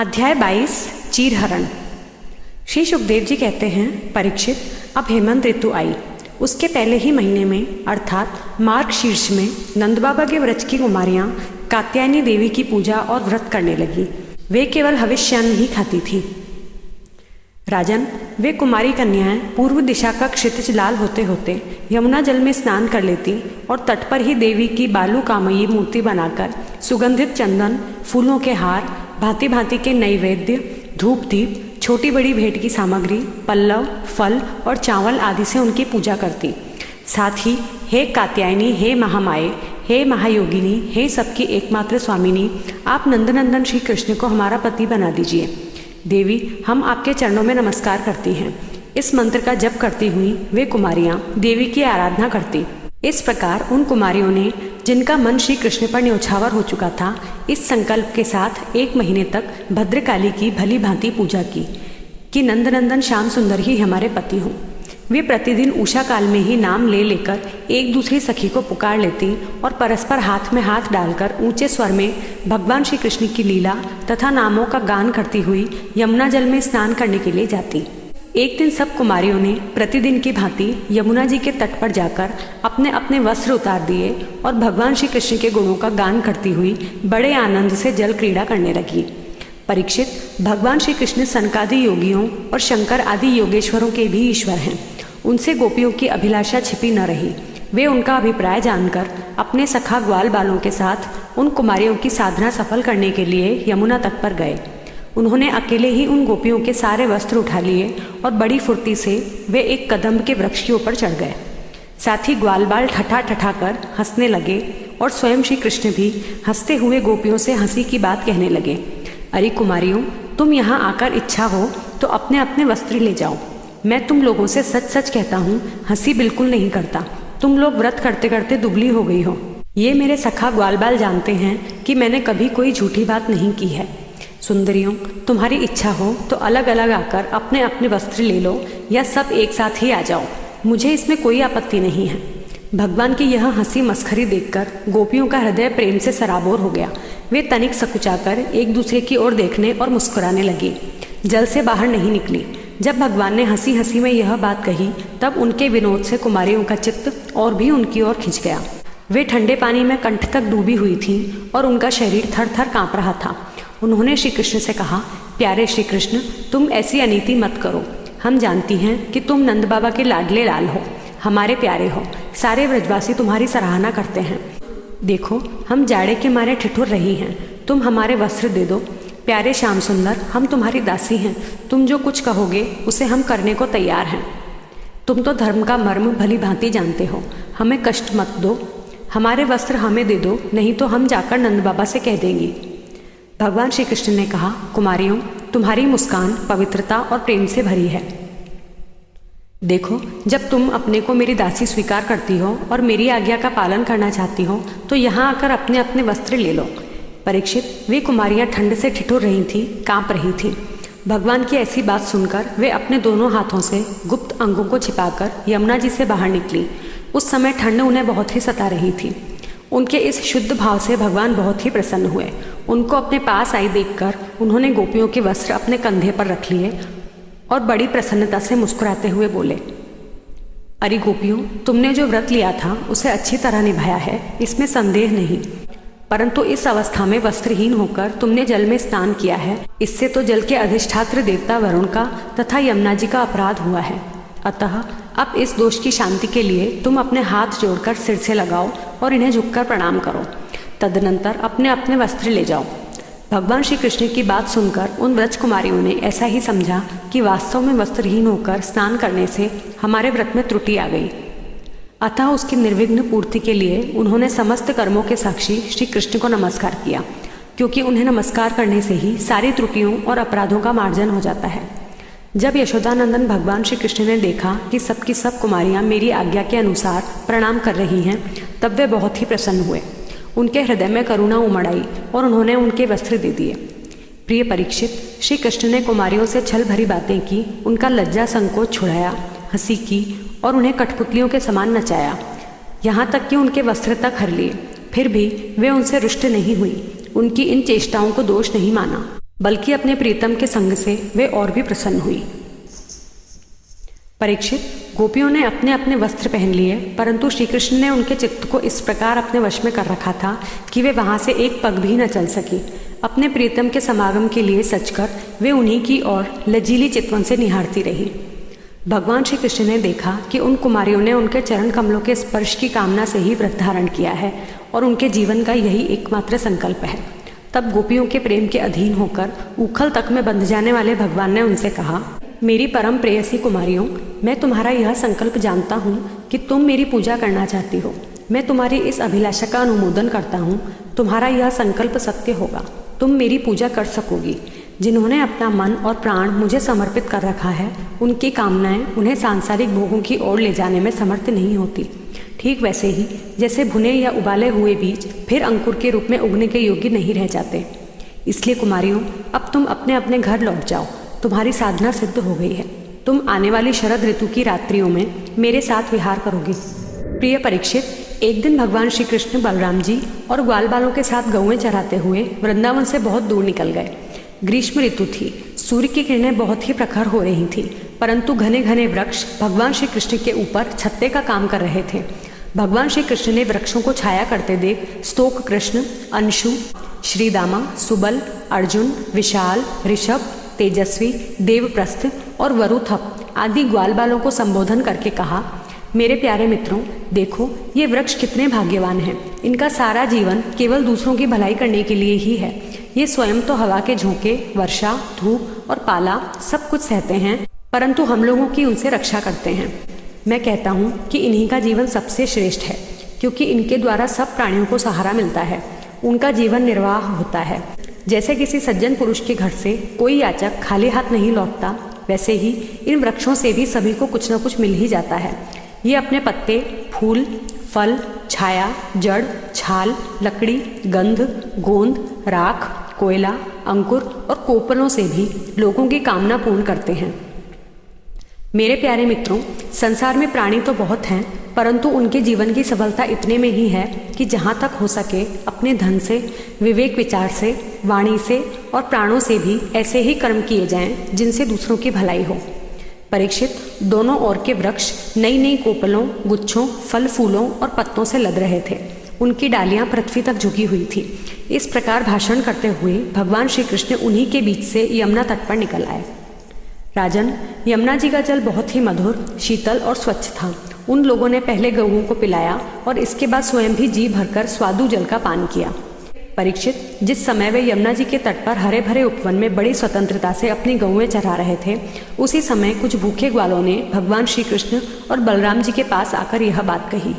अध्याय 22 चीरहरण। श्री सुखदेव जी कहते हैं, परीक्षित, अब हेमंत ऋतु आई। उसके पहले ही महीने में अर्थात मार्ग शीर्ष में नंद बाबा के व्रज की कुमारियां कात्यायनी देवी की पूजा और व्रत करने लगी। वे केवल हविष्यान्न ही खाती थी। राजन, वे कुमारी कन्याएं पूर्व दिशा का क्षितिज लाल होते होते यमुना जल में स्नान कर लेती और तट पर ही देवी की बालू कामयी मूर्ति बनाकर सुगंधित चंदन, फूलों के हार, भांति भांति के नैवेद्य, धूप दीप, छोटी बड़ी भेंट की सामग्री, पल्लव, फल और चावल आदि से उनकी पूजा करती। साथ ही हे कात्यायनी, हे महामाये, हे महायोगिनी, हे सबकी एकमात्र स्वामिनी, आप नंदनंदन श्री कृष्ण को हमारा पति बना दीजिए। देवी, हम आपके चरणों में नमस्कार करती हैं। इस मंत्र का जप करती हुई वे कुमारियां देवी की आराधना करती। इस प्रकार उन कुमारियों ने, जिनका मन श्री कृष्ण पर न्यौछावर हो चुका था, इस संकल्प के साथ 1 महीने तक भद्रकाली की भली भांति पूजा की कि नंदनंदन श्याम सुंदर ही हमारे पति हों। वे प्रतिदिन उषा काल में ही नाम ले लेकर एक दूसरी सखी को पुकार लेती और परस्पर हाथ में हाथ डालकर ऊंचे स्वर में भगवान श्री कृष्ण की लीला तथा नामों का गान करती हुई यमुना जल में स्नान करने के लिए जाती। एक दिन सब कुमारियों ने प्रतिदिन की भांति यमुना जी के तट पर जाकर अपने अपने वस्त्र उतार दिए और भगवान श्री कृष्ण के गुणों का गान करती हुई बड़े आनंद से जल क्रीड़ा करने लगी। परीक्षित, भगवान श्री कृष्ण सनकादि योगियों और शंकर आदि योगेश्वरों के भी ईश्वर हैं। उनसे गोपियों की अभिलाषा छिपी न रही। वे उनका अभिप्राय जानकर अपने सखा ग्वाल बालों के साथ उन कुमारियों की साधना सफल करने के लिए यमुना तट पर गए। उन्होंने अकेले ही उन गोपियों के सारे वस्त्र उठा लिए और बड़ी फुर्ती से वे एक कदम्ब के वृक्ष के ऊपर चढ़ गए। साथ ही ग्वाल बाल ठठा ठठा कर हंसने लगे और स्वयं श्री कृष्ण भी हंसते हुए गोपियों से हंसी की बात कहने लगे। अरे कुमारियों, तुम यहाँ आकर इच्छा हो तो अपने अपने वस्त्र ले जाओ। मैं तुम लोगों से सच सच कहता हूँ, हंसी बिल्कुल नहीं करता। तुम लोग व्रत करते करते दुबली हो गई हो। ये मेरे सखा ग्वालबाल जानते हैं कि मैंने कभी कोई झूठी बात नहीं की है। सुंदरियों, तुम्हारी इच्छा हो तो अलग अलग आकर अपने अपने वस्त्र ले लो या सब एक साथ ही आ जाओ, मुझे इसमें कोई आपत्ति नहीं है। भगवान की यह हंसी मस्खरी देखकर गोपियों का हृदय प्रेम से सराबोर हो गया। वे तनिक सकुचाकर एक दूसरे की ओर देखने और मुस्कुराने लगी। जल से बाहर नहीं निकली। जब भगवान ने हंसी हंसी में यह बात कही, तब उनके विनोद से कुमारियों का चित्त और भी उनकी ओर खिंच गया। वे ठंडे पानी में कंठ तक डूबी हुई थीं और उनका शरीर थर थर कांप रहा था। उन्होंने श्री कृष्ण से कहा, प्यारे श्री कृष्ण, तुम ऐसी अनीति मत करो। हम जानती हैं कि तुम नंद बाबा के लाडले लाल हो, हमारे प्यारे हो। सारे व्रजवासी तुम्हारी सराहना करते हैं। देखो, हम जाड़े के मारे ठिठुर रही हैं। तुम हमारे वस्त्र दे दो। प्यारे श्याम सुंदर, हम तुम्हारी दासी हैं। तुम जो कुछ कहोगे उसे हम करने को तैयार हैं। तुम तो धर्म का मर्म भली भांति जानते हो। हमें कष्ट मत दो। हमारे वस्त्र हमें दे दो, नहीं तो हम जाकर नंद बाबा से कह देंगी। भगवान श्री कृष्ण ने कहा, कुमारियों, तुम्हारी मुस्कान पवित्रता और प्रेम से भरी है। देखो, जब तुम अपने को मेरी दासी स्वीकार करती हो और मेरी आज्ञा का पालन करना चाहती हो तो यहाँ आकर अपने अपने वस्त्र ले लो। परीक्षित, वे कुमारियां ठंड से ठिठुर रही थीं, कांप रही थीं। भगवान की ऐसी बात सुनकर वे अपने दोनों हाथों से गुप्त अंगों को छिपाकर यमुना जी से बाहर निकली। उस समय ठंड उन्हें बहुत ही सता रही थी। उनके इस शुद्ध भाव से भगवान बहुत ही प्रसन्न हुए। उनको अपने पास आई देखकर उन्होंने गोपियों के वस्त्र अपने कंधे पर रख लिए और बड़ी प्रसन्नता से मुस्कुराते हुए बोले, अरे गोपियों, तुमने जो व्रत लिया था उसे अच्छी तरह निभाया है, इसमें संदेह नहीं। परंतु इस अवस्था में वस्त्रहीन होकर तुमने जल में स्नान किया है। इससे तो जल के अधिष्ठात्र देवता वरुण का तथा यमुना जी का अपराध हुआ है। अतः अब इस दोष की शांति के लिए तुम अपने हाथ जोड़कर सिर से लगाओ और इन्हें झुककर प्रणाम करो। तदनंतर अपने अपने वस्त्र ले जाओ। भगवान श्री कृष्ण की बात सुनकर उन व्रज कुमारियों ने ऐसा ही समझा कि वास्तव में वस्त्रहीन होकर स्नान करने से हमारे व्रत में त्रुटि आ गई। अतः उसकी निर्विघ्न पूर्ति के लिए उन्होंने समस्त कर्मों के साक्षी श्री कृष्ण को नमस्कार किया, क्योंकि उन्हें नमस्कार करने से ही सारी त्रुटियों और अपराधों का मार्जन हो जाता है। जब यशोदानंदन भगवान श्री कृष्ण ने देखा कि सबकी सब कुमारियां मेरी आज्ञा के अनुसार प्रणाम कर रही हैं, तब वे बहुत ही प्रसन्न हुए। उनके हृदय में करुणा उमड़ आई और उन्होंने उनके वस्त्र दे दिए। प्रिय परीक्षित, श्री कृष्ण ने कुमारियों से छल भरी बातें की, उनका लज्जा संकोच छुड़ाया, हंसी की और उन्हें कठपुतलियों के समान नचाया, यहाँ तक कि उनके वस्त्र तक हर लिए। फिर भी वे उनसे रुष्ट नहीं हुई। उनकी इन चेष्टाओं को दोष नहीं माना। बल्कि अपने प्रीतम के संग से वे और भी प्रसन्न हुई। परीक्षित, गोपियों ने अपने अपने वस्त्र पहन लिए, परंतु श्री कृष्ण ने उनके चित्त को इस प्रकार अपने वश में कर रखा था कि वे वहां से एक पग भी न चल सकी। अपने प्रीतम के समागम के लिए सचकर वे उन्हीं की ओर लजीली चितवन से निहारती रही। भगवान श्री कृष्ण ने देखा कि उन कुमारियों ने उनके चरण कमलों के स्पर्श की कामना से ही व्रत धारण किया है और उनके जीवन का यही एकमात्र संकल्प है। तब गोपियों के प्रेम के अधीन होकर ऊखल तक में बंध जाने वाले भगवान ने उनसे कहा, मेरी परम प्रेयसी कुमारियों, मैं तुम्हारा यह संकल्प जानता हूँ कि तुम मेरी पूजा करना चाहती हो। मैं तुम्हारी इस अभिलाषा का अनुमोदन करता हूँ। तुम्हारा यह संकल्प सत्य होगा, तुम मेरी पूजा कर सकोगी। जिन्होंने अपना मन और प्राण मुझे समर्पित कर रखा है, उनकी कामनाएं उन्हें सांसारिक भोगों की ओर ले जाने में समर्थ नहीं होती। ठीक वैसे ही जैसे भुने या उबाले हुए बीज फिर अंकुर के रूप में उगने के योग्य नहीं रह जाते। इसलिए कुमारियों, अब तुम अपने अपने घर लौट जाओ। तुम्हारी साधना सिद्ध हो गई है। तुम आने वाली शरद ऋतु की रात्रियों में मेरे साथ विहार करोगे। प्रिय परीक्षित, एक दिन भगवान श्री कृष्ण बलराम जी और ग्वाल बालों के साथ गौएं चराते हुए वृंदावन से बहुत दूर निकल गए। ग्रीष्म ऋतु थी। सूर्य की किरणें बहुत ही प्रखर हो रही थी, परंतु घने घने वृक्ष भगवान श्री कृष्ण के ऊपर छत्ते का काम कर रहे थे। भगवान श्री कृष्ण ने वृक्षों को छाया करते देख स्तोक कृष्ण, अंशु, श्रीदामा, सुबल, अर्जुन, विशाल, ऋषभ, तेजस्वी, देवप्रस्थ और वरुथप आदि ग्वाल बालों को संबोधन करके कहा, मेरे प्यारे मित्रों, देखो ये वृक्ष कितने भाग्यवान हैं। इनका सारा जीवन केवल दूसरों की भलाई करने के लिए ही है। ये स्वयं तो हवा के झोंके, वर्षा, धूप और पाला सब कुछ सहते हैं, परंतु हम लोगों की उनसे रक्षा करते हैं। मैं कहता हूँ कि इन्हीं का जीवन सबसे श्रेष्ठ है, क्योंकि इनके द्वारा सब प्राणियों को सहारा मिलता है, उनका जीवन निर्वाह होता है। जैसे किसी सज्जन पुरुष के घर से कोई याचक खाली हाथ नहीं लौटता, वैसे ही इन वृक्षों से भी सभी को कुछ न कुछ मिल ही जाता है। ये अपने पत्ते, फूल, फल, छाया, जड़, छाल, लकड़ी, गंध, गोंद, राख, कोयला, अंकुर और कोपलों से भी लोगों की कामना पूर्ण करते हैं। मेरे प्यारे मित्रों, संसार में प्राणी तो बहुत हैं, परंतु उनके जीवन की सफलता इतने में ही है कि जहाँ तक हो सके अपने धन से, विवेक विचार से, वाणी से और प्राणों से भी ऐसे ही कर्म किए जाएं जिनसे दूसरों की भलाई हो। परीक्षित, दोनों ओर के वृक्ष नई नई कोपलों, गुच्छों, फल फूलों और पत्तों से लद रहे थे। उनकी डालियां पृथ्वी तक झुकी हुई थी। इस प्रकार भाषण करते हुए भगवान श्री कृष्ण उन्हीं के बीच से यमुना तट पर निकल आए। राजन, यमुना जी का जल बहुत ही मधुर, शीतल और स्वच्छ था। उन लोगों ने पहले गऊओं को पिलाया और इसके बाद स्वयं भी जी भरकर स्वादु जल का पान किया। परीक्षित, जिस समय वे यमुना जी के तट पर हरे भरे उपवन में बड़ी स्वतंत्रता से अपनी गऊएं चरा रहे थे, उसी समय कुछ भूखे ग्वालों ने भगवान श्री कृष्ण और बलराम जी के पास आकर यह बात कही।